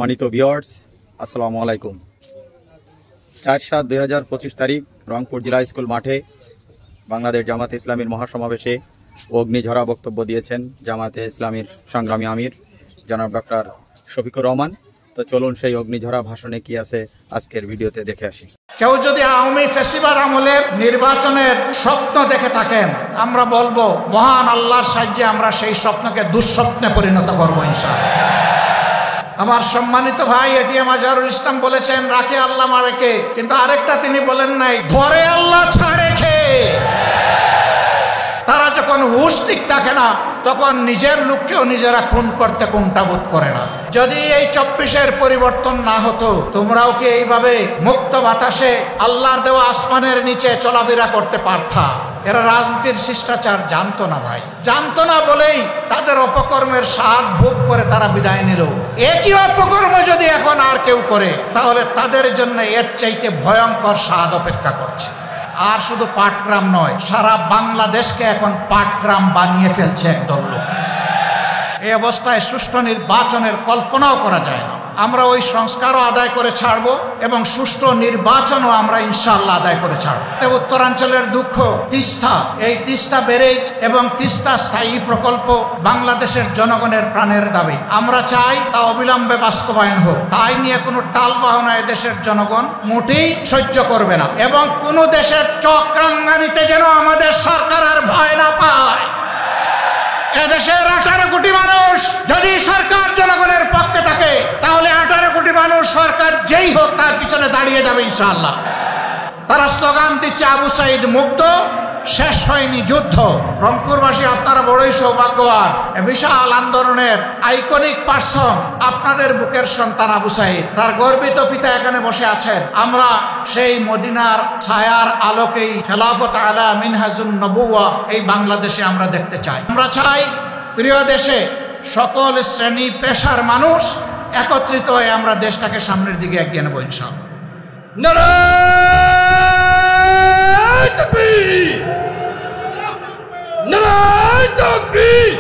মানিত viewers, আসসালামু আলাইকুম। 4/7/2025 তারিখ রংপুর জেলা স্কুল মাঠে বাংলাদেশ জামাতে ইসলামীর মহাসমাবেশে অগ্নিঝরা বক্তব্য দিয়েছেন জামাতে ইসলামীর সংগ্রামী আমির জনাব ডক্টর শফিকুর রহমান। তো চলুন সেই অগ্নিঝরা ভাষণে কি আছে আজকের ভিডিওতে দেখে আসি। কেউ যদি আওয়ামী ফ্যাসিবাদ আমলের নির্বাচনের স্বপ্ন দেখে থাকেন, আমরা বলবো মহান আল্লাহর সাহায্যে আমরা সেই স্বপ্নকে দুঃস্বপ্নে পরিণত করবো ইনশাআল্লাহ। আমার সম্মানিত ভাই এটিএম আজহারুল ইসলাম বলেছেন রাখে আল্লাহ মারেকে, কিন্তু আরেকটা তিনি বলেন নাই ধরে আল্লাহ ছাড়ে খেয়ে। তারা যখন হুঁশ ঠিক থাকে না তখন নিজের লোককেও নিজেরা খুন করতে কুণ্ঠাবোধ করে না। যদি এই 24-এর পরিবর্তন না হতো, তোমরাও কি এইভাবে মুক্ত বাতাসে আল্লাহর দেওয়া আসমানের নিচে চলাফেরা করতে পারতা? এরা রাজনীতির শিষ্টাচার জানতো না ভাই, জানতো না বলেই তাদের অপকর্মের স্বাদ ভোগ করে তারা বিদায় নিল। একই অপকর্ম যদি এখন আর কেউ করে, তাহলে তাদের জন্য এর চাইতে ভয়ঙ্কর স্বাদ অপেক্ষা করছে। আর শুধু পাটগ্রাম নয়, সারা বাংলাদেশকে এখন পাটগ্রাম বানিয়ে ফেলছে একদল লোক। এই অবস্থায় সুষ্ঠু নির্বাচনের কল্পনাও করা যায় না। আমরা ওই সংস্কারও আদায় করে ছাড়বো এবং সুষ্ঠু নির্বাচনও আমরা ইনশাআল্লাহ আদায় করে ছাড়বো। উত্তরাঞ্চলের দুঃখ তিস্তা, এই তিস্তা ব্যারেজ এবং তিস্তা স্থায়ী প্রকল্প বাংলাদেশের জনগণের প্রাণের দাবি। আমরা চাই তা অবিলম্বে বাস্তবায়ন হোক। তাই নিয়ে কোনো টাল বাহানা দেশের জনগণ মোটেই সহ্য করবে না এবং কোন দেশের চক্রাঙ্গানিতে যেন আমাদের সরকার আর ভয় না পায়। এদেশের 18 কোটি মানুষ যদি সরকার জনগণের পক্ষে থাকে, তাহলে 18 কোটি মানুষ সরকার যেই হোক তার পিছনে দাঁড়িয়ে যাবে ইনশাআল্লাহ। তারা স্লোগান দিচ্ছে আবু সাইদ মুক্ত, শেষ হয়নি যুদ্ধ। রংপুরবাসী আপনারা বড়ই সৌভাগ্যবান। বিশাল আন্দোলনের আইকনিক পার্সন আপনাদের বুকের সন্তান আবু সাইদ, তার গর্বিত পিতা এখানে বসে আছেন। আমরা সেই মদিনার ছায়ার আলোকেই খেলাফত আলা মিনহাজুন নবুওয়া এই বাংলাদেশে আমরা দেখতে চাই। আমরা চাই প্রিয় দেশে সকল শ্রেণী পেশার মানুষ একত্রিত হয়ে আমরা দেশটাকে সামনের দিকে এগিয়ে নেব ইনশাআল্লাহ। নারায়ে তাকবীর, নারায়ে তাকবীর।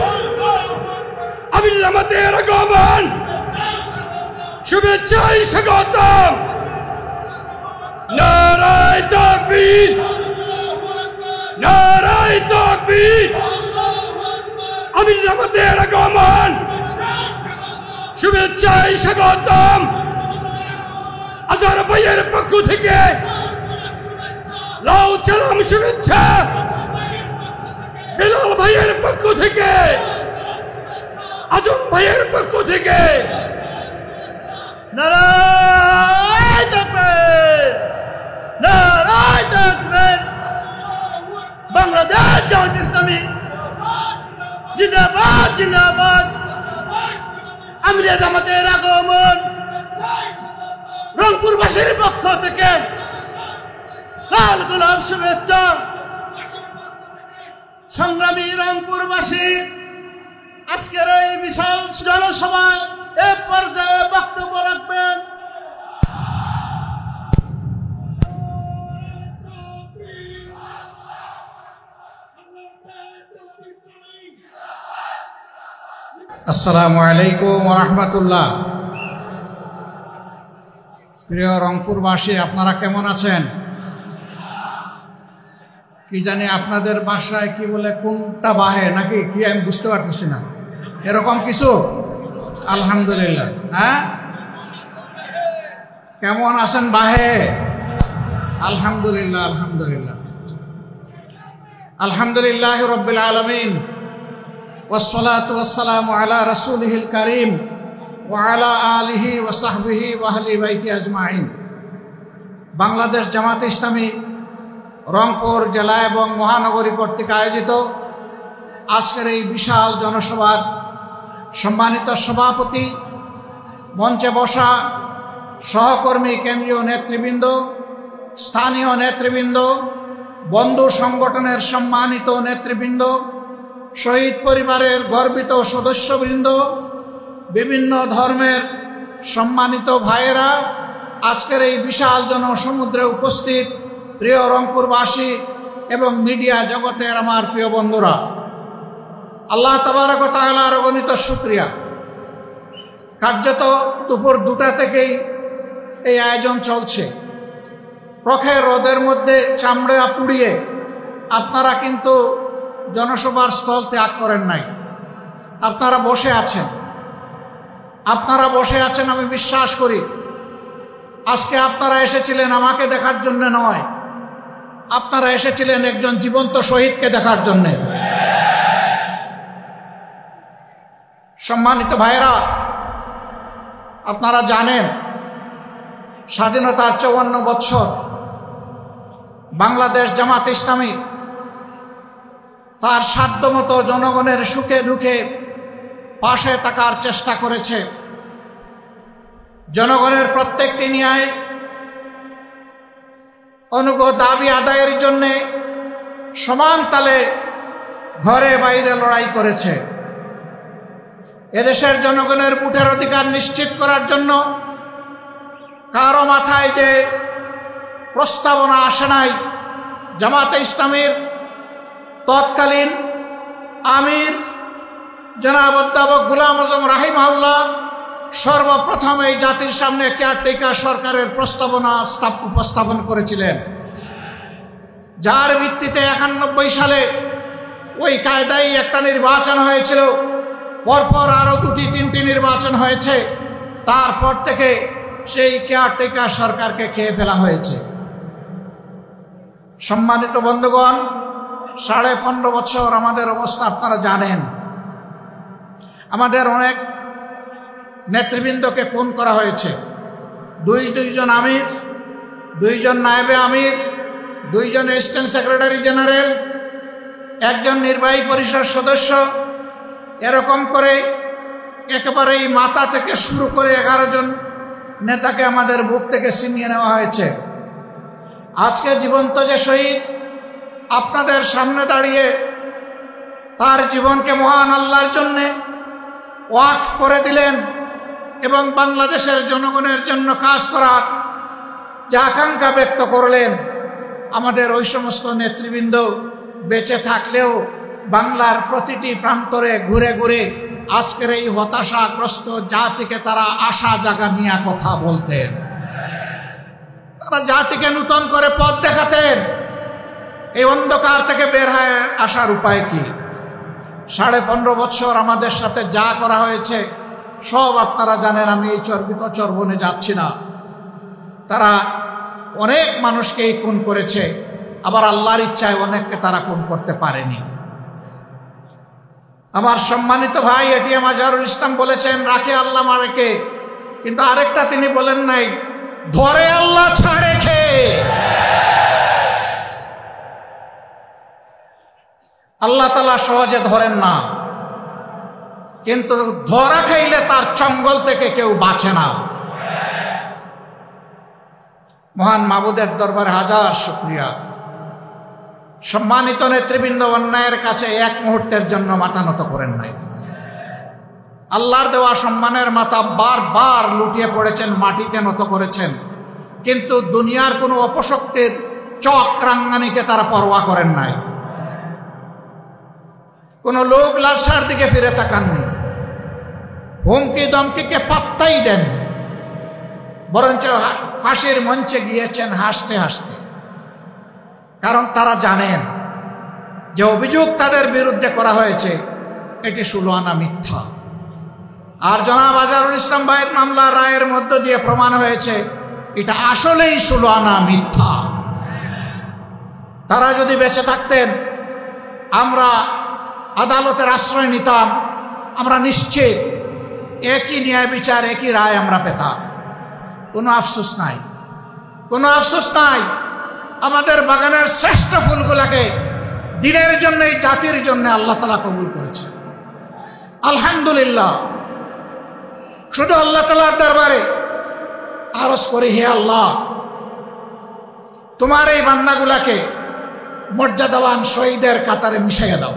আমির জামাতের আগমন, শুভেচ্ছায় স্বাগতম। নারায়ে তাকবীর, নারায়ে তাকবীর। আমির জামাতের আগমন, শুভেচ্ছায় স্বাগতম। আজহার ভাইয়ের পক্ষ থেকে লাউ সালাম শুভেচ্ছা। বেলাল ভাইয়ের পক্ষ থেকে, আজম ভাইয়ের পক্ষ থেকে নারায়ে তাকবীর, নারায়ে তাকবীর। বাংলাদেশ জামাত ইসলামী জিন্দাবাদ, জিন্দাবাদ। আমির জামাতের আগমন রংপুরবাসীর পক্ষ থেকে লাল গোলাপ শুভেচ্ছা। সংগ্রামী রংপুরবাসী, আজকের এই বিশাল জনসভায় এ পর্যায়ে বক্তব্য রাখবেন আসসালামু আলাইকুম ওয়া রাহমাতুল্লাহ। প্রিয় রংপুরবাসী, আপনারা কেমন আছেন? কি জানি আপনাদের বাসায় কি বলে, কোনটা বাহে নাকি কি আমি বুঝতে পারতেছি না, এরকম কিছু। আলহামদুলিল্লাহ। হ্যাঁ, কেমন আছেন বাহে? আলহামদুলিল্লাহ, আলহামদুলিল্লাহ, আলহামদুলিল্লাহ রাব্বিল আলামিন। ওয়াসসালাতু ওয়াসসালামু আলা রাসূলিহিল কারীম ওয়া আলা আলিহি ওয়া সাহবিহি ওয়া আহলি বাইতি আজমাইন। বাংলাদেশ জামাতে ইসলামী রংপুর জেলা এবং মহানগরী কর্তৃক আয়োজিত আজকের এই বিশাল জনসভার সম্মানিত সভাপতি, মঞ্চে বসা সহকর্মী, কেন্দ্রীয় নেতৃবৃন্দ, স্থানীয় নেতৃবৃন্দ, বন্ধু সংগঠনের সম্মানিত নেতৃবৃন্দ, শহীদ পরিবারের গর্বিত সদস্যবৃন্দ, বিভিন্ন ধর্মের সম্মানিত ভাইয়েরা, আজকের এই বিশাল জনসমুদ্রে উপস্থিত প্রিয় রংপুরবাসী এবং মিডিয়া জগতের আমার প্রিয় বন্ধুরা, আল্লাহ তাবারক ওয়া তাআলার অগণিত শুকরিয়া। কার্যত দুপুর 2টা থেকেই এই আয়োজন চলছে। প্রখর রোদের মধ্যে চামড়া পুড়িয়ে আপনারা কিন্তু জনসভার স্থল ত্যাগ করেন নাই, আপনারা বসে আছেন। আমি বিশ্বাস করি আজকে আপনারা এসেছিলেন আমাকে দেখার জন্য নয়, আপনারা এসেছিলেন একজন জীবন্ত শহীদকে দেখার জন্য। সম্মানিত ভাইরা, আপনারা জানেন স্বাধীনতার 54 বছর বাংলাদেশ জামাত ইসলামী তার সাধ্যমতো জনগণের সুখে দুঃখে পাশে থাকার চেষ্টা করেছে। জনগণের প্রত্যেকটি ন্যায় অনুগ্রহ দাবি আদায়ের জন্য সমান তালে ঘরে বাইরে লড়াই করেছে। এদেশের জনগণের ভোটের অধিকার নিশ্চিত করার জন্য কারো মাথায় যে প্রস্তাবনা আসে নাই, জামাতে ইসলামীর তৎকালীন আমির জনাব অধ্যাপক গোলাম আজম রাহিমাহুল্লাহ সর্বপ্রথম এই জাতির সামনে কেয়ারটেকার সরকারের প্রস্তাবনা উপস্থাপন করেছিলেন, যার ভিত্তিতে 91 সালে ওই কায়দায় একটা নির্বাচন হয়েছিল। পরপর আরো 2-3টি নির্বাচন হয়েছে। তারপর থেকে সেই কেয়ারটেকার সরকারকে খেয়ে ফেলা হয়েছে। সম্মানিত বন্ধুগণ, 15.5 বছর আমাদের অবস্থা আপনারা জানেন। আমাদের অনেক নেতৃবৃন্দকে খুন করা হয়েছে। দুইজন আমির, 2জন নায়েবে আমির, 2জন অ্যাসিস্ট্যান্ট সেক্রেটারি জেনারেল, 1জন নির্বাহী পরিষদ সদস্য, এরকম করে একেবারেই মাথা থেকে শুরু করে 11 জন নেতাকে আমাদের বুক থেকে ছিনিয়ে নেওয়া হয়েছে। আজকে জীবন্ত যে শহীদ আপনাদের সামনে দাঁড়িয়ে তার জীবনকে মহান আল্লাহর জন্য ওয়াকফ করে দিলেন এবং বাংলাদেশের জনগণের জন্য কাজ করার যে আকাঙ্ক্ষা ব্যক্ত করলেন, আমাদের ওই সমস্ত নেতৃবৃন্দ বেঁচে থাকলেও বাংলার প্রতিটি প্রান্তরে ঘুরে ঘুরে আজকের এই হতাশাগ্রস্ত জাতিকে তারা আশা জাগা নিয়ে কথা বলতেন। তারা জাতিকে নূতন করে পথ দেখাতেন। এই অন্ধকার থেকে বের হয়ে আসার উপায় কি? 15.5 বছর আমাদের সাথে যা করা হয়েছে সব আপনারা জানেন। আমি এই চর্বিত চর্বনে যাচ্ছি না। তারা অনেক মানুষকেই খুন করেছে, আবার আল্লাহর ইচ্ছায় অনেককে তারা খুন করতে পারেনি। আমার সম্মানিত ভাই এটিএম আজহারুল ইসলাম বলেছেন রাখে আল্লাহ মারেকে, কিন্তু আরেকটা তিনি বলেন নাই, ধরে আল্লাহ ছাড়ে খে। আল্লাহ তাআলা সহজে ধরেন না, কিন্তু ধরা খাইলে তার চঙ্গল থেকে কেউ বাঁচে না। মহান মাবুদের দরবারে হাজার শুকরিয়া। সম্মানিত নেতৃবৃন্দ অন্যায়ের কাছে এক মুহূর্তের জন্য মাথা নত করেন নাই। আল্লাহর দেওয়া সম্মানের মাথা বারবার লুটিয়ে পড়েছেন, মাটিতে নত করেছেন, কিন্তু দুনিয়ার কোনো অপশক্তির চক্রাঙ্গানিকে তারা পরোয়া করেন নাই। কোন লোভ লালসার দিকে ফিরে তাকাননি, হুমকি দমকিকে পাত্তাই দেননি, বরঞ্চ ফাঁসির মঞ্চে গিয়েছেন হাসতে হাসতে। কারণ তারা জানেন যে অভিযোগ তাদের বিরুদ্ধে করা হয়েছে এটি 16 আনা মিথ্যা। আর জনাব আজহারুল ইসলাম ভাইয়ের মামলা রায়ের মধ্য দিয়ে প্রমাণ হয়েছে এটা আসলেই 16 আনা মিথ্যা। তারা যদি বেঁচে থাকতেন, আমরা আদালতের আশ্রয় নিতাম, আমরা নিশ্চিত একই ন্যায় বিচার, একই রায় আমরা পেতাম। কোনো আফসোস নাই, কোনো আফসোস নাই। আমাদের বাগানের শ্রেষ্ঠ ফুলগুলাকে দিনের জন্য, এই জাতির জন্য আল্লাহ তাআলা কবুল করেছে, আলহামদুলিল্লাহ। শুধু আল্লাহ তাআলার দরবারে আরজ করি, হে আল্লাহ, তোমার এই বান্দাগুলাকে মর্যাদাবান শহীদের কাতারে মিশিয়ে দাও।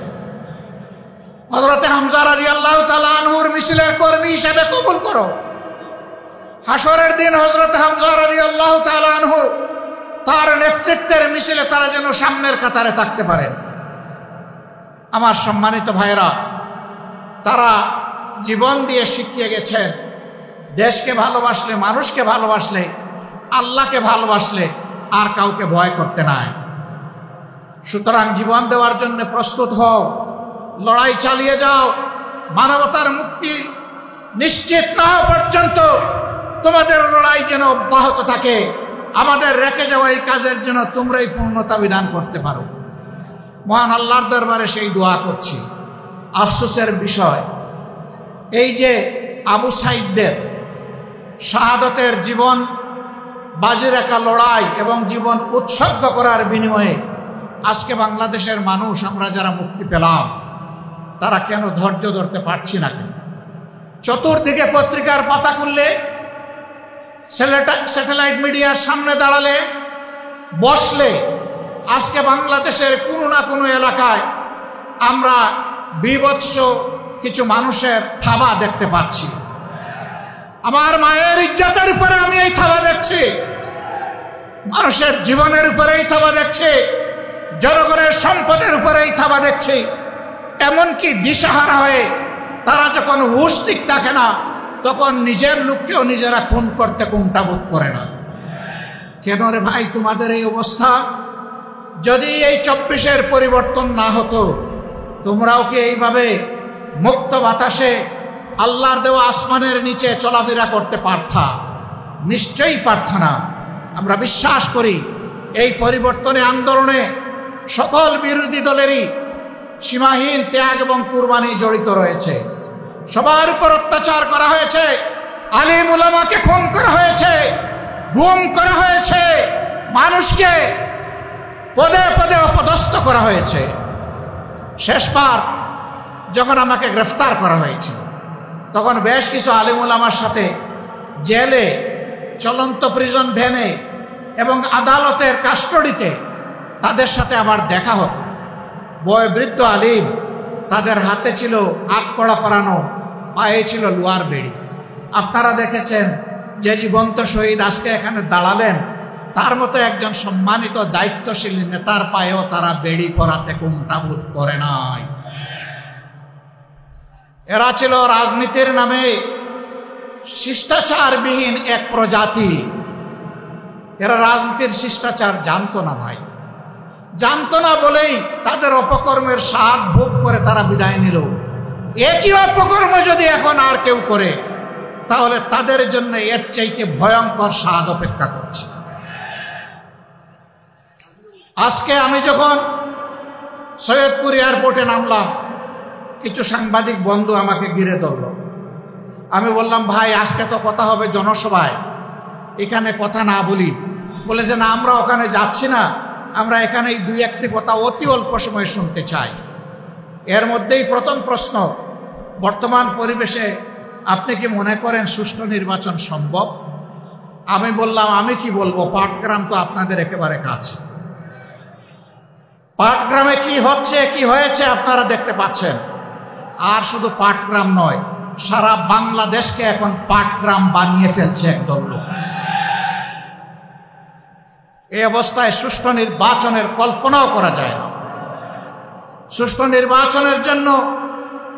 হযরতে হামজা রাদিয়াল্লাহু তাআলা আনহুর মিছিলের কর্মী হিসেবে কবুল করো। হাসরের দিন হযরতে হামজা রাদিয়াল্লাহু তাআলা আনহু তার নেতৃত্বের মিছিলে তারা যেন সামনের কাতারে থাকতে পারেন। আমার সম্মানিত ভাইরা, তারা জীবন দিয়ে শিখিয়ে গেছেন দেশকে ভালোবাসলে, মানুষকে ভালোবাসলে, আল্লাহকে ভালোবাসলে আর কাউকে ভয় করতে নাই। সুতরাং জীবন দেওয়ার জন্য প্রস্তুত হও, লড়াই চালিয়ে যাও। মানবতার মুক্তি নিশ্চিত না হওয়া পর্যন্ত তোমাদের লড়াই যেন অব্যাহত থাকে। আমাদের রেখে যাওয়া এই কাজের জন্য তোমরাই পূর্ণতা বিধান করতে পারো। মহান আল্লাহর দরবারে সেই দোয়া করছি। আফসোসের বিষয় এই যে আবু সাইদদের শাহাদতের জীবন বাজি রাখা লড়াই এবং জীবন উৎসর্গ করার বিনিময়ে আজকে বাংলাদেশের মানুষ, আমরা যারা মুক্তি পেলাম, তারা কেন ধৈর্য ধরতে পারছি না কেন? চতুর্দিকে পত্রিকার পাতা খুললে, স্যাটেলাইট মিডিয়ার সামনে দাঁড়ালে, বসলে আজকে বাংলাদেশের কোনো না কোনো এলাকায় আমরা বীভৎস কিছু মানুষের থাবা দেখতে পাচ্ছি। আমার মায়ের ইজ্জতের উপরে আমি এই থাবা দেখছি, মানুষের জীবনের উপরে এই থাবা দেখছি, জনগণের সম্পদের উপরে এই থাবা দেখছি। এমনকি দিশাহারা হয়ে তারা যখন হুঁশ ঠিক থাকে না, তখন নিজের লোককেও নিজেরা খুন করতে কুণ্ঠাবোধ করে না। কেন রে ভাই তোমাদের এই অবস্থা? যদি এই 24-এর পরিবর্তন না হতো, তোমরাও কি এইভাবে মুক্ত বাতাসে আল্লাহর দেওয়া আসমানের নিচে চলাফেরা করতে পারতা? নিশ্চয়ই পারতা না। আমরা বিশ্বাস করি এই পরিবর্তনে আন্দোলনে সকল বিরোধী দলেরই সীমাহীন ত্যাগ এবং কুরবানি জড়িত রয়েছে। সবার উপর অত্যাচার করা হয়েছে, আলিম উলামাকে খুন করা হয়েছে, গুম করা হয়েছে, মানুষকে পদে পদে অপদস্থ করা হয়েছে। শেষবার যখন আমাকে গ্রেফতার করা হয়েছিল, তখন বেশ কিছু আলিম উলামার সাথে জেলে, চলন্ত প্রিজন ভ্যানে এবং আদালতের কাস্টডিতে তাদের সাথে আমার দেখা হতো। বয়োবৃদ্ধ আলিম, তাদের হাতে ছিল হাত কড়া পরানো, পায়ে ছিল লোহার বেড়ি। আপনারা দেখেছেন যে জীবন্ত শহীদ আজকে এখানে দাঁড়ালেন, তার মতো একজন সম্মানিত দায়িত্বশীল নেতার পায়েও তারা বেড়ি পরাতে কুণ্ঠাবোধ করে নাই। এরা ছিল রাজনীতির নামে শিষ্টাচারবিহীন এক প্রজাতি। এরা রাজনীতির শিষ্টাচার জানতো না ভাই, জানতো না বলেই তাদের অপকর্মের স্বাদ ভোগ করে তারা বিদায় নিল। একই অপকর্ম যদি এখন আর কেউ করে, তাহলে তাদের জন্য এর চাইতে ভয়ঙ্কর স্বাদ অপেক্ষা করছে। আজকে আমি যখন সৈয়দপুর এয়ারপোর্টে নামলাম, কিছু সাংবাদিক বন্ধু আমাকে ঘিরে ধরল। আমি বললাম, ভাই আজকে তো কথা হবে জনসভায়, এখানে কথা না বলি। বলেছে না, আমরা ওখানে যাচ্ছি না, আমরা এখানে এই 2-1টি কথা অতি অল্প সময় শুনতে চাই। এর মধ্যেই প্রথম প্রশ্ন, বর্তমান পরিবেশে আপনি কি মনে করেন সুষ্ঠু নির্বাচন সম্ভব? আমি বললাম, আমি কি বলবো, পাটগ্রাম তো আপনাদের একেবারে কাছে। পাটগ্রামে কি হচ্ছে, কি হয়েছে আপনারা দেখতে পাচ্ছেন। আর শুধু পাটগ্রাম নয়, সারা বাংলাদেশকে এখন পাটগ্রাম বানিয়ে ফেলছে একদল লোক। এই অবস্থায় সুষ্ঠু নির্বাচনের কল্পনাও করা যায় না। সুষ্ঠু নির্বাচনের জন্য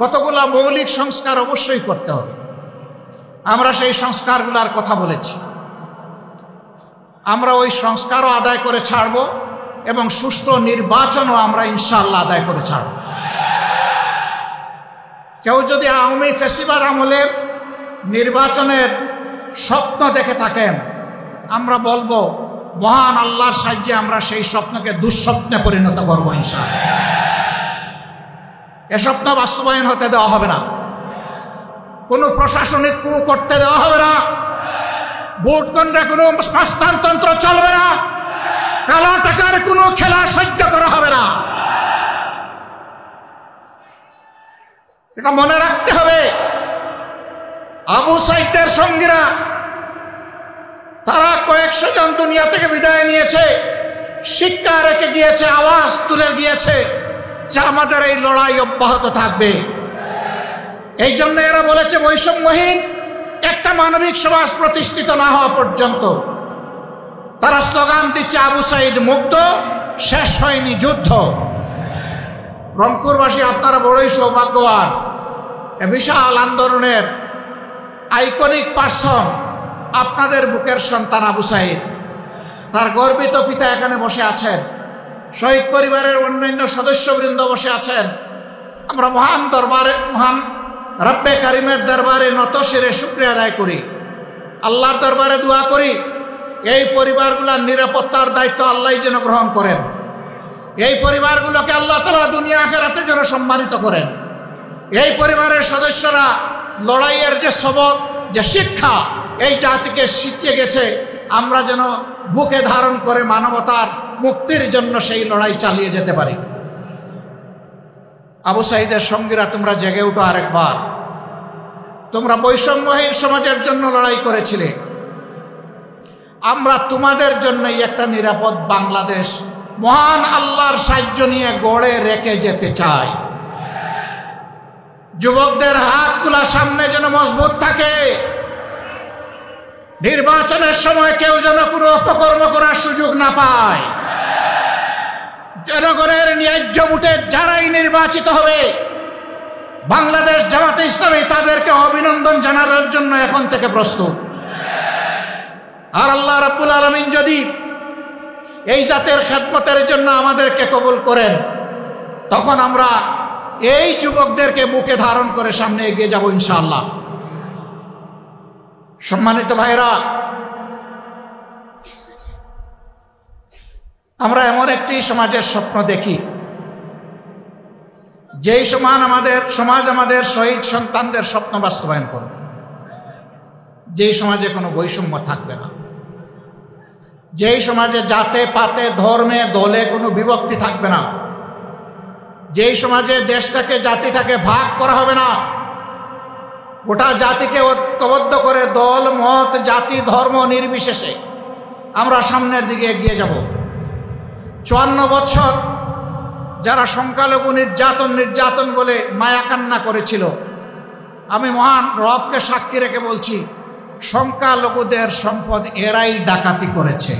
কতগুলো মৌলিক সংস্কার অবশ্যই করতে হবে। আমরা সেই সংস্কারগুলোর কথা বলেছি। আমরা ওই সংস্কারও আদায় করে ছাড়ব এবং সুষ্ঠু নির্বাচনও আমরা ইনশাআল্লাহ আদায় করে ছাড়ব। কেউ যদি আওয়ামী ফ্যাসিবাদ আমলের নির্বাচনের স্বপ্ন দেখে থাকেন, আমরা বলবো মহান আল্লাহর সাহায্যে আমরা সেই স্বপ্নকে দুঃস্বপ্নে পরিণত করবো ইনশাআল্লাহ। এ স্বপ্ন বাস্তবায়ন হতে দেওয়া হবে না, কোনো প্রশাসনিক কু করতে দেওয়া হবে না, ভোট কেন্দ্রে কোনো হস্তান্তর চলবে না, কালো টাকার কোনো খেলা সহ্য করা হবে না। এটা মনে রাখতে হবে। আবু সাইদের সঙ্গীরা, তারা কয়েকশো জন দুনিয়া থেকে বিদায় নিয়েছে, শিক্ষা রেখে গিয়েছে, আওয়াজ তুলে গিয়েছে যে আমাদের এই লড়াই অব্যাহত থাকবে। এই জন্য এরা বলেছে বৈষম্যহীন একটা মানবিক সমাজ প্রতিষ্ঠিত না হওয়া পর্যন্ত। তারা স্লোগান দিচ্ছে আবু সাইদ মুক্ত, শেষ হয়নি যুদ্ধ। রংপুরবাসী আপনারা বড়ই সৌভাগ্যবান, বিশাল আন্দোলনের আইকনিক পার্সন, আপনাদের বুকের সন্তান আবু সাঈদ, তার গর্বিত পিতা এখানে বসে আছেন, শহীদ পরিবারের অন্যান্য সদস্যবৃন্দ বসে আছেন। আমরা মহান দরবারে, মহান রব্বে কারিমের দরবারে নত শিরে শুকরিয়া আদায় করি, আল্লাহর দরবারে দোয়া করি এই পরিবারগুলোর নিরাপত্তার দায়িত্ব আল্লাহ যেন গ্রহণ করেন, এই পরিবারগুলোকে আল্লাহ তাআলা দুনিয়া আখিরাতে যেন সম্মানিত করেন। এই পরিবারের সদস্যরা লড়াইয়ের যে সবক, যে শিক্ষা এই জাতিকে শিখিয়ে গেছে, আমরা যেন বুকে ধারণ করে মানবতার মুক্তির জন্য সেই লড়াই চালিয়ে যেতে পারি। আবু সাঈদের সঙ্গীরা, তোমরা জেগে উঠো আরেকবার। তোমরা বৈষম্যহীন সমাজের জন্য লড়াই করেছিলে, আমরা তোমাদের জন্যই একটা নিরাপদ বাংলাদেশ মহান আল্লাহর সাহায্য নিয়ে গড়ে রেখে যেতে চাই। যুবকদের হাতগুলা সামনে যেন মজবুত থাকে, নির্বাচনের সময় কেউ যেন কোনো অপকর্ম করার সুযোগ না পায়। জনগণের ন্যায্য ভোটে যারাই নির্বাচিত হবে, বাংলাদেশ জামাতে ইসলামী তাদেরকে অভিনন্দন জানানোর জন্য এখন থেকে প্রস্তুত। আর আল্লাহ রাব্বুল আলামিন যদি এই জাতের খেদমতের জন্য আমাদেরকে কবুল করেন, তখন আমরা এই যুবকদেরকে বুকে ধারণ করে সামনে এগিয়ে যাব ইনশাআল্লাহ। সম্মানিত ভাইরা, আমরা এমন একটি সমাজের স্বপ্ন দেখি, যেই সমাজ আমাদের শহীদ সন্তানদের স্বপ্ন বাস্তবায়ন করবে, যেই সমাজে কোনো বৈষম্য থাকবে না, যেই সমাজে জাতে পাতে ধর্মে দলে কোনো বিভক্তি থাকবে না, যেই সমাজে দেশটাকে জাতিটাকে ভাগ করা হবে না, গোটা জাতিকে ঐক্যবদ্ধ করে দল মত জাতি ধর্ম নির্বিশেষে আমরা সামনের দিকে এগিয়ে যাব। 54 বছর যারা সংখ্যালঘু নির্যাতন বলে মায়া কান্না করেছিল, আমি মহান রবকে সাক্ষী রেখে বলছি, সংখ্যালঘুদের সম্পদ এরাই ডাকাতি করেছে।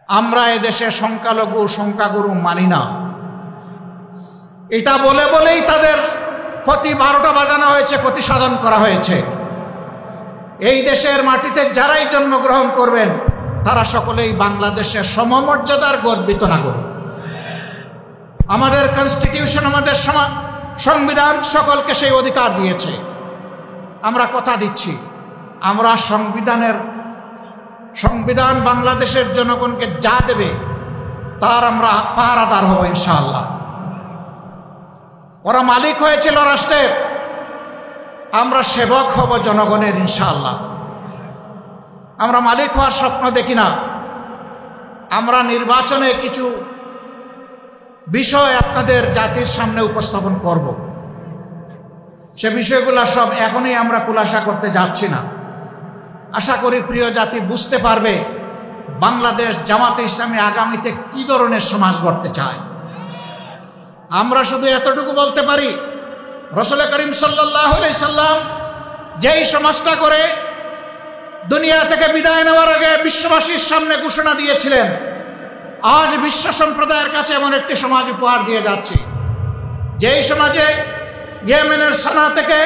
আমরা এদেশে সংখ্যাগুরু মানি না, এটা বলেই তাদের ক্ষতি 12টা বাজানো হয়েছে, ক্ষতি সাধন করা হয়েছে। এই দেশের মাটিতে যারাই জন্মগ্রহণ করবেন তারা সকলেই বাংলাদেশের সমমর্যাদার গর্বিত নাগরিক। আমাদের কনস্টিটিউশন, আমাদের সংবিধান সকলকে সেই অধিকার দিয়েছে। আমরা কথা দিচ্ছি, আমরা সংবিধান বাংলাদেশের জনগণকে যা দেবে তার আমরা পাহারাদার হব ইনশাআল্লাহ। ওরা মালিক হয়েছিল রাষ্ট্রের, আমরা সেবক হব জনগণের ইনশাআল্লাহ। আমরা মালিক হওয়ার স্বপ্ন দেখি না। আমরা নির্বাচনে কিছু বিষয় আপনাদের জাতির সামনে উপস্থাপন করব, সে বিষয়গুলো সব এখনই আমরা খুলাসা করতে যাচ্ছি না। আশা করি প্রিয় জাতি বুঝতে পারবে বাংলাদেশ জামাতে ইসলামী আগামীতে কি ধরনের সমাজ গড়তে চায়। আমরা শুধু এতটুকু বলতে পারি, রাসূল করিম সাল্লাল্লাহু আলাইহি সাল্লাম যেই সমাজটা করে দুনিয়া থেকে বিদায় নেওয়ার আগে বিশ্ববাসীর সামনে ঘোষণা দিয়েছিলেন, আজ বিশ্ব সম্প্রদায়ের কাছে এমন একটি সমাজ উপহার দিয়ে যাচ্ছে, যেই সমাজে ইয়েমেনের সানা থেকে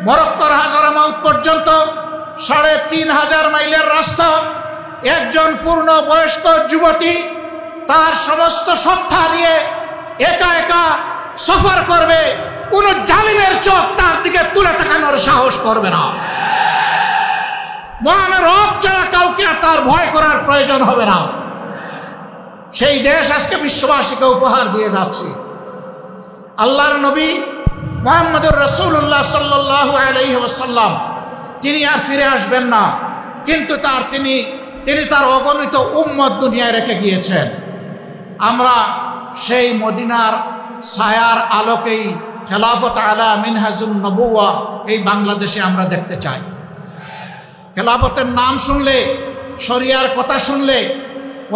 মরক্কোর হাজারামাউত পর্যন্ত 3500 মাইলের রাস্তা একজন পূর্ণ বয়স্ক যুবতী তার সমস্ত সত্তা নিয়ে একা একা সফর করবে, কোন জালিমের চোখ তার দিকে তুলে তাকানোর সাহস করবে না। মহান রব ছাড়া কাউকে তার ভয় করার প্রয়োজন হবে না। সেই দেশ আজকে বিশ্ববাসীকে উপহার দিয়ে যাচ্ছে। আল্লাহর নবী মুহাম্মদুর রাসূলুল্লাহ সাল্লাল্লাহু আলাইহি ওয়াসাল্লাম তিনি আর ফিরে আসবেন না, কিন্তু তিনি তার অগণিত উম্মত দুনিয়ায় রেখে গিয়েছেন। আমরা সেই মদিনার ছায়ার আলোকেই খেলাফত আলা মিনহাজুন নবুওয়া এই বাংলাদেশে আমরা দেখতে চাই। খেলাফতের নাম শুনলে, শরিয়ার কথা শুনলে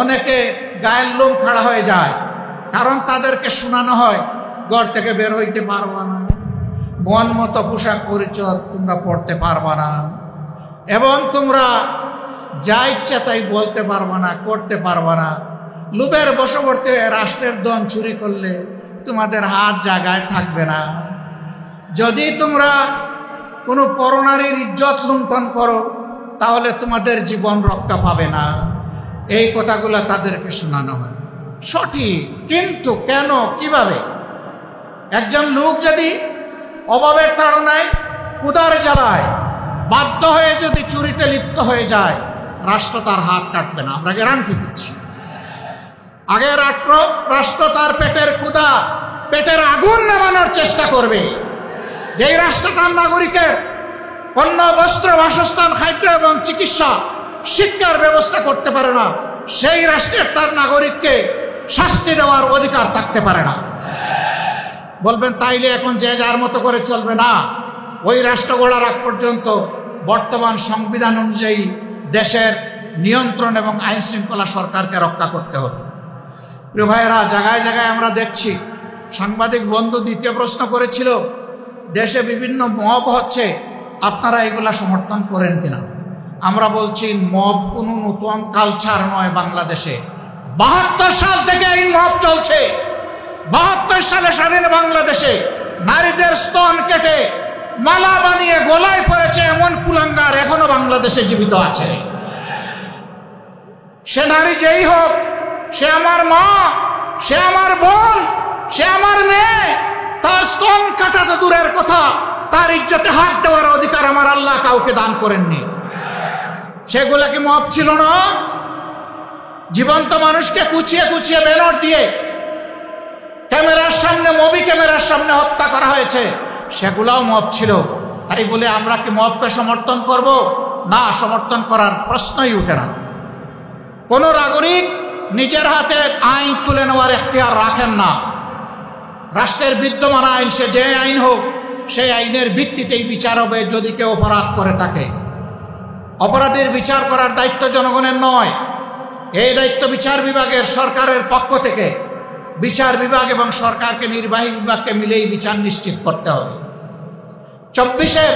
অনেকে গায়ের লোম খাড়া হয়ে যায়, কারণ তাদেরকে শোনানো হয় ঘর থেকে বের হইতে পারবা না, মন মতো পোশাক পরিচয় তোমরা পড়তে পারবা না, এবং তোমরা যা ইচ্ছা তাই বলতে পারবা না, করতে পারবা না। লোভের বশবর্তী রাষ্ট্রের ধন চুরি করলে তোমাদের হাত জায়গায় থাকবে না। যদি তোমরা কোনো পরনারীর ইজ্জত লুণ্ঠন করো তাহলে তোমাদের জীবন রক্ষা পাবে না। এই কথাগুলো তাদেরকে শোনানো হয়। সঠিক, কিন্তু কেন, কিভাবে? একজন লোক যদি অভাবের তাড়নায় ক্ষুধার জ্বালায় বাধ্য হয়ে যদি চুরিতে লিপ্ত হয়ে যায়, রাষ্ট্র তার হাত কাটবে না, আমরা গ্যারান্টি দিচ্ছি। আগে রাষ্ট্র তার পেটের ক্ষুধা, পেটের আগুন নামানোর চেষ্টা করবে। যেই রাষ্ট্র তার নাগরিকের অন্ন, বস্ত্র, বাসস্থান, খাদ্য এবং চিকিৎসা, শিক্ষার ব্যবস্থা করতে পারে না, সেই রাষ্ট্রের তার নাগরিককে শাস্তি দেওয়ার অধিকার থাকতে পারে না। বলবেন তাইলে এখন যে যার মতো করে চলবে না। ওই রাষ্ট্র গড়ার আগ পর্যন্ত বর্তমান সংবিধান অনুযায়ী দেশের নিয়ন্ত্রণ এবং আইন শৃঙ্খলা সরকারকে রক্ষা করতে হবে। প্রিয় ভাইয়েরা, জায়গায় জায়গায় আমরা দেখছি, সাংবাদিক বন্ধু দ্বিতীয় প্রশ্ন করেছিল, দেশে বিভিন্ন মব হচ্ছে, আপনারা এগুলা সমর্থন করেন কিনা? আমরা বলছি মব কোনো নতুন কালচার নয় বাংলাদেশে। 72 সাল থেকে এই মব চলছে। 72 সালে স্বাধীন বাংলাদেশে নারীদের স্তন কেটে মালা বানিয়ে গলায় পড়েছে এমন কুলাঙ্গার এখনো বাংলাদেশে জীবিত আছে। সে নারী যেই হোক, সে আমার মা, সে আমার বোন, সে আমার মেয়ে, তার স্তন কাটা তো দূরের কথা, তার ইজ্জতে হাত দেওয়ার অধিকার আমার আল্লাহ কাউকে দান করেননি। সেগুলা কি মব ছিল না? জীবন্ত মানুষকে কুচিয়ে কুচিয়ে ব্যানার দিয়ে ক্যামেরার সামনে, মুভি ক্যামেরার সামনে হত্যা করা হয়েছে, সেগুলাও মব ছিল। তাই বলে আমরা কি মবকে সমর্থন করব? না, সমর্থন করার প্রশ্নই উঠে না। কোন নাগরিক নিজের হাতে আইন তুলে নেওয়ার এখতিয়ার রাখেন না। রাষ্ট্রের বিদ্যমান আইন, সে যে আইন হোক, সেই আইনের ভিত্তিতেই বিচার হবে যদি কেউ অপরাধ করে থাকে। অপরাধের বিচার করার দায়িত্ব জনগণের নয়, এই দায়িত্ব বিচার বিভাগের, সরকারের পক্ষ থেকে বিচার বিভাগ এবং সরকারকে, নির্বাহী বিভাগকে মিলেই বিচার নিশ্চিত করতে হবে। 24-এর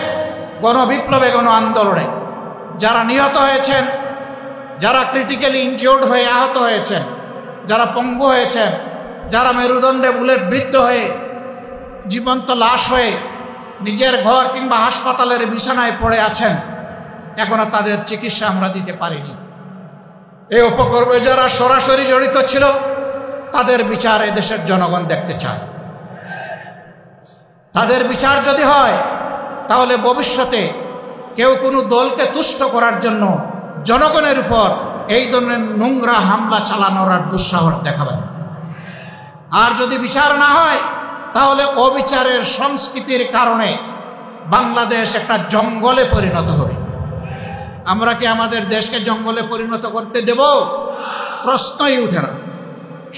গণবিপ্লবে, গণ আন্দোলনে যারা নিহত হয়েছেন, যারা ক্রিটিক্যালি ইনজিওর্ড হয়ে আহত হয়েছেন, যারা পঙ্গু হয়েছেন, যারা মেরুদণ্ডে বুলেট বিদ্ধ হয়ে জীবন্ত লাশ হয়ে নিজের ঘর কিংবা হাসপাতালের বিছানায় পড়ে আছেন, এখনো তাদের চিকিৎসা আমরা দিতে পারিনি। এই উপকর্মে যারা সরাসরি জড়িত ছিল, তাদের বিচার এদেশের জনগণ দেখতে চায়। তাদের বিচার যদি হয়, তাহলে ভবিষ্যতে কেউ কোনো দলকে তুষ্ট করার জন্য জনগণের উপর এই ধরনের নোংরা হামলা চালানোর আর দুঃসাহস দেখাবে না। আর যদি বিচার না হয়, তাহলে অবিচারের সংস্কৃতির কারণে বাংলাদেশ একটা জঙ্গলে পরিণত হবে। আমরা কি আমাদের দেশকে জঙ্গলে পরিণত করতে দেব? প্রশ্নই উঠে না।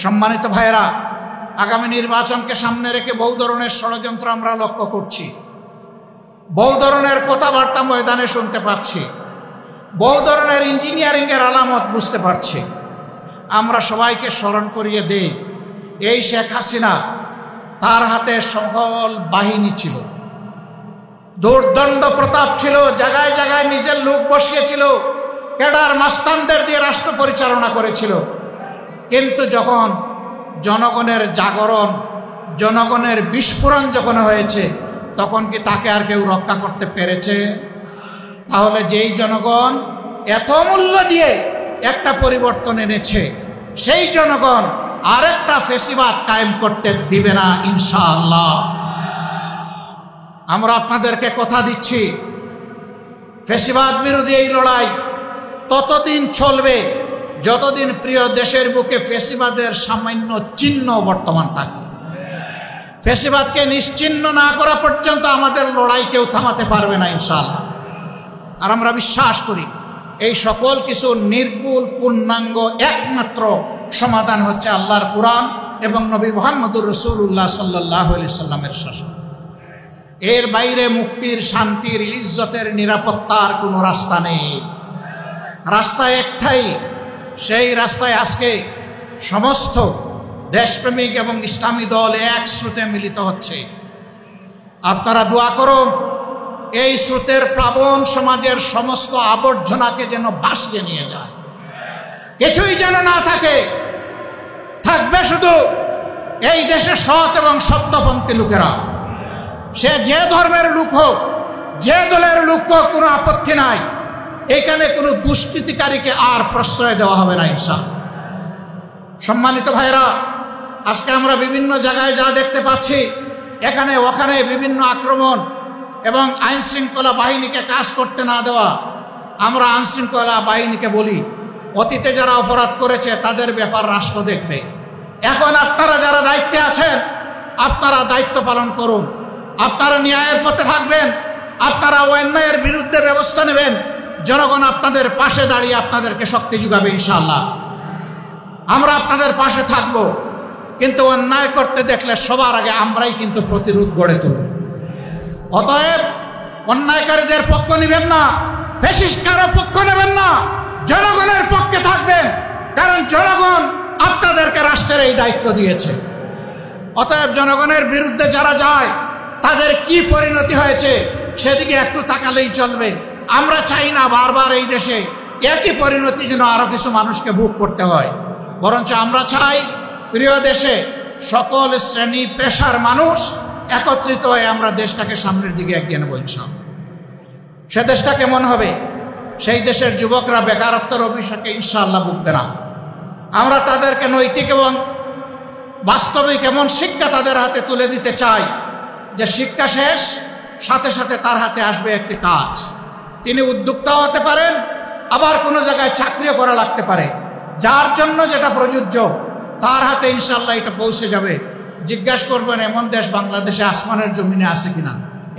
সম্মানিত ভাইয়েরা, আগামী নির্বাচনকে সামনে রেখে বহু ধরনের ষড়যন্ত্র আমরা লক্ষ্য করছি, বহু ধরনের কথাবার্তা ময়দানে শুনতে পাচ্ছি, বহু ধরনের ইঞ্জিনিয়ারিং এর আলামত বুঝতে পারছি। আমরা সবাইকে স্মরণ করিয়ে দেই, এই শেখ হাসিনা, তার হাতে সকল বাহিনী ছিল, দুর্দণ্ড প্রতাপ ছিল, জায়গায় জায়গায় নিজের লোক বসিয়েছিল, ক্যাডার মাস্তানদের দিয়ে রাষ্ট্র পরিচালনা করেছিল। কিন্তু যখন জনগণের জাগরণ, জনগণের বিস্ফোরণ যখন হয়েছে, তখন কি তাকে আর কেউ রক্ষা করতে পেরেছে? তাহলে যেই জনগণ এত মূল্য দিয়ে একটা পরিবর্তন এনেছে, সেই জনগণ আরেকটা ফেসিবাদ কায়েম করতে দিবে না ইনশাআল্লাহ। আমরা আপনাদেরকে কথা দিচ্ছি, ফেসিবাদ বিরোধী এই লড়াই ততদিন চলবে যতদিন প্রিয় দেশের বুকে ফেসিবাদের সামান্য চিহ্ন বর্তমান থাকবে। ফেসিবাদকে নিশ্চিহ্ন না করা পর্যন্ত আমাদের লড়াই কেউ থামাতে পারবে না ইনশাআল্লাহ। আর আমরা বিশ্বাস করি, এই সকল কিছু নির্ভুল, পূর্ণাঙ্গ একমাত্র সমাধান হচ্ছে আল্লাহর কুরআন এবং নবী মুহাম্মদুর রাসূলুল্লাহ সাল্লাল্লাহু আলাইহি সাল্লামের শাসন। এর বাইরে মুক্তির, শান্তির, ইজ্জতের, নিরাপত্তার কোনো রাস্তা নেই। রাস্তা একটাই, সেই রাস্তায় আজকে সমস্ত দেশপ্রেমিক এবং ইসলামী দল এক স্রোতে মিলিত হচ্ছে। আপনারা দোয়া করুন, এই স্রোতের প্লাবন সমাজের সমস্ত আবর্জনাকে যেন ভাসিয়ে নিয়ে যায়, কিছুই যেন না থাকে। থাকবে শুধু এই দেশের সৎ এবং সত্যপন্থী লোকেরা। সে যে ধর্মের লোক হোক, যে দলের লোক হোক, কোনো আপত্তি নাই। এখানে কোনো দুষ্কৃতিকারীকে আর প্রশ্রয় দেওয়া হবে না ইনশাআল্লাহ। সম্মানিত ভাইরা, আজকে আমরা বিভিন্ন জায়গায় যা দেখতে পাচ্ছি, এখানে ওখানে বিভিন্ন আক্রমণ এবং আইন শৃঙ্খলা বাহিনীকে কাজ করতে না দেওয়া। আমরা আইন শৃঙ্খলা বাহিনীকে বলি, অতীতে যারা অপরাধ করেছে তাদের ব্যাপার রাষ্ট্র দেখবে। এখন আপনারা যারা দায়িত্বে আছেন, আপনারা দায়িত্ব পালন করুন। আপনারা ন্যায়ের পথে থাকবেন, আপনারা অন্যায়ের বিরুদ্ধে ব্যবস্থা নেবেন। জনগণ আপনাদের পাশে দাঁড়িয়ে আপনাদেরকে শক্তি যোগাবে ইনশাআল্লাহ। আমরা আপনাদের পাশে থাকব, কিন্তু অন্যায় করতে দেখলে সবার আগে আমরাই কিন্তু প্রতিরোধ গড়ে তুলব। অতএব অন্যায়কারীদের পক্ষ নেবেন না, ফ্যাসিস্ট কারো পক্ষ নেবেন না, জনগণের পক্ষে থাকবেন, কারণ জনগণ আপনাদেরকে রাষ্ট্রের এই দায়িত্ব দিয়েছে। অতএব জনগণের বিরুদ্ধে যারা যায় তাদের কি পরিণতি হয়েছে সেদিকে একটু তাকালেই চলবে। আমরা চাই না বারবার এই দেশে একই পরিণতি যেন আরো কিছু মানুষকে ভোগ করতে হয়, বরঞ্চ আমরা চাই প্রিয় দেশে সকল শ্রেণী পেশার মানুষ একত্রিত হয়ে আমরা দেশটাকে সামনের দিকে এগিয়ে নেব ইনশাআল্লাহ। সে দেশটা কেমন হবে? সেই দেশের যুবকরা বেকারত্বের অভিশাপে ইনশাআল্লাহ ভুগবে না। আমরা তাদেরকে নৈতিক এবং বাস্তবিক এমন শিক্ষা তাদের হাতে তুলে দিতে চাই যে শিক্ষা শেষ সাথে সাথে তার হাতে আসবে একটি কাজ। তিনি উদ্যোক্তাও হতে পারেন, আবার কোনো জায়গায় চাকরিও করা লাগতে পারে। যার জন্য যেটা প্রযোজ্য তার হাতে ইনশাআল্লাহ এটা পৌঁছে যাবে। জিজ্ঞাসা করবেন এমন দেশ বাংলাদেশে আসমানের জমিনে আছে কিনা?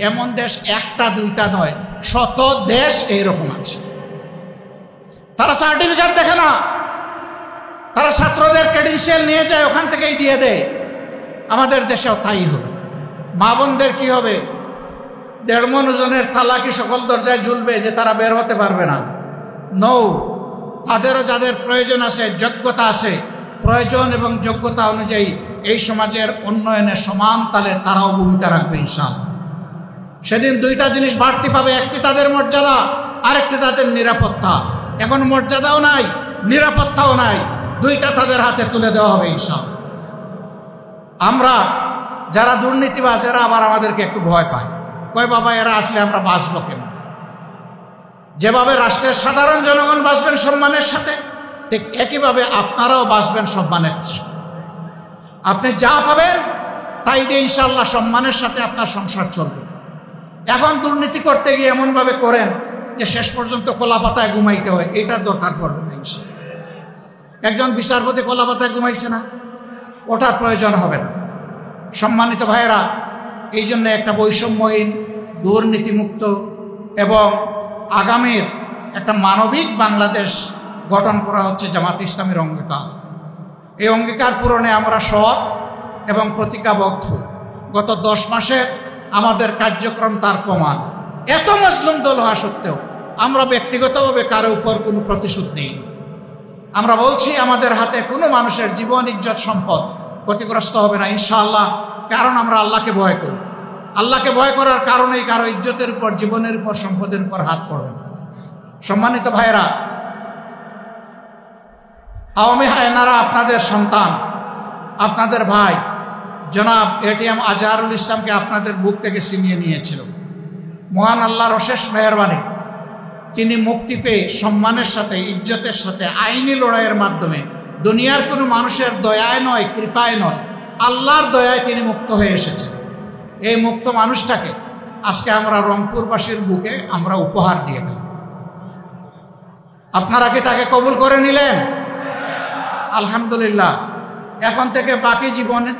এমন দেশ একটা দুইটা নয়, শত দেশ এইরকম আছে। তারা সার্টিফিকেট দেখে না, তারা ছাত্রদের ক্রেডেনশিয়াল নিয়ে যায়, ওখান থেকেই দিয়ে দেয়। আমাদের দেশেও তাই হবে। মা বোনদের কি হবে? 1.5 মণ ওজনের থালা কি সকল দরজায় ঝুলবে যে তারা বের হতে পারবে না? নৌ, তাদেরও যাদের প্রয়োজন আছে, যোগ্যতা আছে, প্রয়োজন এবং যোগ্যতা অনুযায়ী এই সমাজের উন্নয়নের সমান তালে তারাও ভূমিকা রাখবে ইনশাআল্লাহ। সেদিন দুইটা জিনিস বাড়তি পাবে, একটি তাদের মর্যাদা, আরেকটি তাদের নিরাপত্তা। এখন মর্যাদাও নাই, নিরাপত্তাও নাই, দুইটা তাদের হাতে তুলে দেওয়া হবে ইনশাআল্লাহ। আমরা যারা দুর্নীতিবাজ এরা আবার আমাদেরকে একটু ভয় পায়, কয় বাবা এরা আসলে আমরা বাঁচবো কেন? যেভাবে রাষ্ট্রের সাধারণ জনগণ বাঁচবেন সম্মানের সাথে, ঠিক একইভাবে আপনারাও বাঁচবেন সম্মানের সাথে। আপনি যা পাবেন তাই দিয়ে ইনশাআল্লাহ সম্মানের সাথে আপনার সংসার চলবে। এখন দুর্নীতি করতে গিয়ে এমনভাবে করেন যে শেষ পর্যন্ত কলা পাতায় ঘুমাইতে হয়, এইটার দরকার পড়বে না ইনশাআল্লাহ। একজন বিচারপতি কলা পাতায় ঘুমাইছে না, ওটার প্রয়োজন হবে না। সম্মানিত ভাইয়েরা, এই জন্য একটা বৈষম্যহীন, দুর্নীতিমুক্ত এবং আগামীর একটা মানবিক বাংলাদেশ গঠন করা হচ্ছে জামাত ইসলামের অঙ্গীকার। এই অঙ্গীকার পূরণে আমরা সৎ এবং প্রতিজ্ঞাবদ্ধ। গত 10 মাসের আমাদের কার্যক্রম তার প্রমাণ। এত মজলুম দল হওয়া সত্ত্বেও আমরা ব্যক্তিগতভাবে কারো উপর কোনো প্রতিশোধ নেই। আমরা বলছি আমাদের হাতে কোনো মানুষের জীবন, ইজ্জত, সম্পদ ক্ষতিগ্রস্ত হবে না ইনশাআল্লাহ, কারণ আমরা আল্লাহকে ভয় করি। আল্লাহকে ভয় করার কারণেই কারো ইজ্জতের উপর, জীবনের উপর, সম্পদের উপর হাত পড়বে না। সম্মানিত ভাইরা, আওয়ামী হায়নারা আপনাদের সন্তান, আপনাদের ভাই জনাব এটিএম আজহারুল ইসলামকে আপনাদের বুক থেকে ছিনিয়ে নিয়েছিল। মহান আল্লাহর অশেষ মেহেরবানি, তিনি মুক্তি পেয়ে সম্মানের সাথে, ইজ্জতের সাথে, আইনি লড়াইয়ের মাধ্যমে, দুনিয়ার কোনো মানুষের দয়ায় নয়, কৃপায় নয়, আল্লাহর দয়ায় তিনি মুক্ত হয়ে এসেছেন। এই মুক্ত মানুষটাকে আজকে আমরা রংপুরবাসীর বুকে আমরা উপহার দিয়ে গেলাম। আপনারা কি তাকে কবুল করে নিলেন? আলহামদুলিল্লাহ। এখন থেকে বাকি জীবনে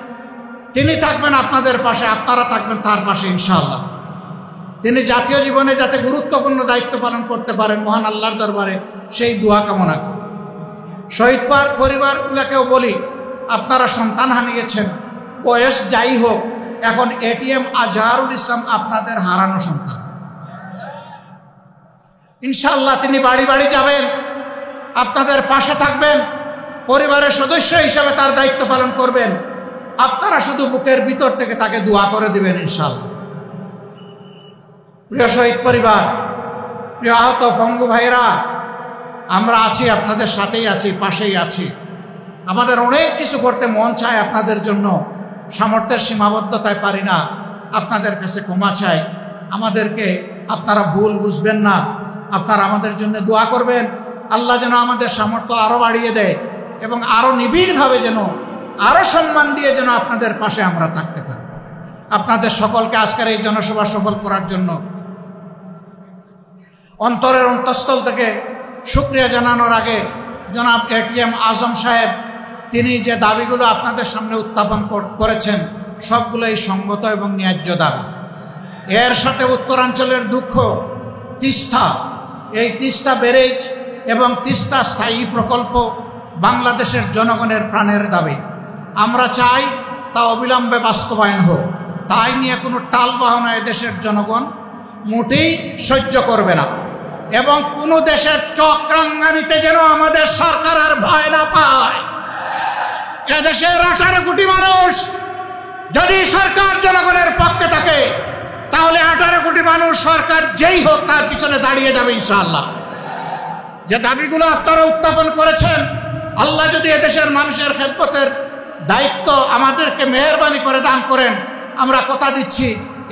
তিনি থাকবেন আপনাদের পাশে, আপনারা থাকবেন তার পাশে ইনশাআল্লাহ। তিনি জাতীয় জীবনে যাতে গুরুত্বপূর্ণ দায়িত্ব পালন করতে পারেন, মহান আল্লাহর দরবারে সেই দোয়া কামনা করি। শহীদ পরিবারগুলোকেও বলি, আপনারা সন্তান হারিয়েছেন, বয়স যাই হোক, এখন এটিএম আজহারুল ইসলাম আপনাদের হারানো সন্তান। ইনশাআল্লাহ তিনি বাড়ি বাড়ি যাবেন, আপনাদের পাশে থাকবেন, পরিবারের সদস্য হিসেবে তার দায়িত্ব পালন করবেন। আপনারা শুধু বুকের ভিতর থেকে তাকে দোয়া করে দিবেন ইনশাআল্লাহ। প্রিয় শহীদ পরিবার, প্রিয় আহত পঙ্গু ভাইরা, আমরা আছি, আপনাদের সাথেই আছি, পাশেই আছি। আমাদের অনেক কিছু করতে মন চায় আপনাদের জন্য, সামর্থ্যের সীমাবদ্ধতায় পারি না। আপনাদের কাছে ক্ষমা চাই। আমাদেরকে আপনারা ভুল বুঝবেন না, আপনারা আমাদের জন্য দোয়া করবেন। আল্লাহ যেন আমাদের সামর্থ্য আরো বাড়িয়ে দেয় এবং আরো নিবিড়ভাবে যেন, আরো সম্মান দিয়ে যেন আপনাদের পাশে আমরা থাকতে পারি। আপনাদের সকলকে আজকের এই জনসভা সফল করার জন্য অন্তরের অন্তঃস্থল থেকে শুকরিয়া জানানোর আগে জনাব এটিএম আজম সাহেব তিনি যে দাবিগুলো আপনাদের সামনে উত্থাপন করেছেন সবগুলোই সঙ্গত এবং ন্যায্য দাবি। এর সাথে উত্তরাঞ্চলের দুঃখ তিস্তা, এই তিস্তা ব্যারেজ এবং তিস্তা স্থায়ী প্রকল্প বাংলাদেশের জনগণের প্রাণের দাবি। আমরা চাই তা অবিলম্বে বাস্তবায়ন হোক। তাই নিয়ে কোনো টালবাহনা এদেশের জনগণ মোটেই সহ্য করবে না এবং কোনো দেশের চক্রাঙ্গানিতে যেন আমাদের সরকার আর ভয় না পায়। এদেশের 18 কোটি মানুষ যদি সরকার জনগণের পক্ষে থাকে তাহলে 18 কোটি মানুষ সরকার যেই হোক তার পিছনে দাঁড়িয়ে যাবে ইনশাআল্লাহ। যে দাবিগুলো আপনারা উত্থাপন করেছেন, আল্লাহ যদি এদেশের মানুষের খেদমতের দায়িত্ব আমাদেরকে মেহেরবানি করে দান করেন, আমরা কথা দিচ্ছি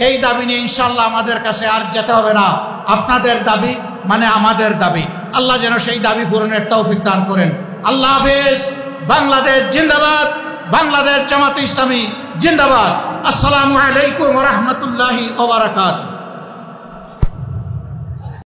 এই দাবি নিয়ে ইনশাআল্লাহ আমাদের কাছে আর যেতে হবে না। আপনাদের দাবি মানে আমাদের দাবি। আল্লাহ যেন সেই দাবি পূরণের তৌফিক দান করেন। আল্লাহ হাফেজ। বাংলাদেশ জিন্দাবাদ। বাংলাদেশ জামাতে ইসলামী জিন্দাবাদ। আসসালামু আলাইকুম ওয়া রাহমাতুল্লাহি ওয়া বারাকাতুহু।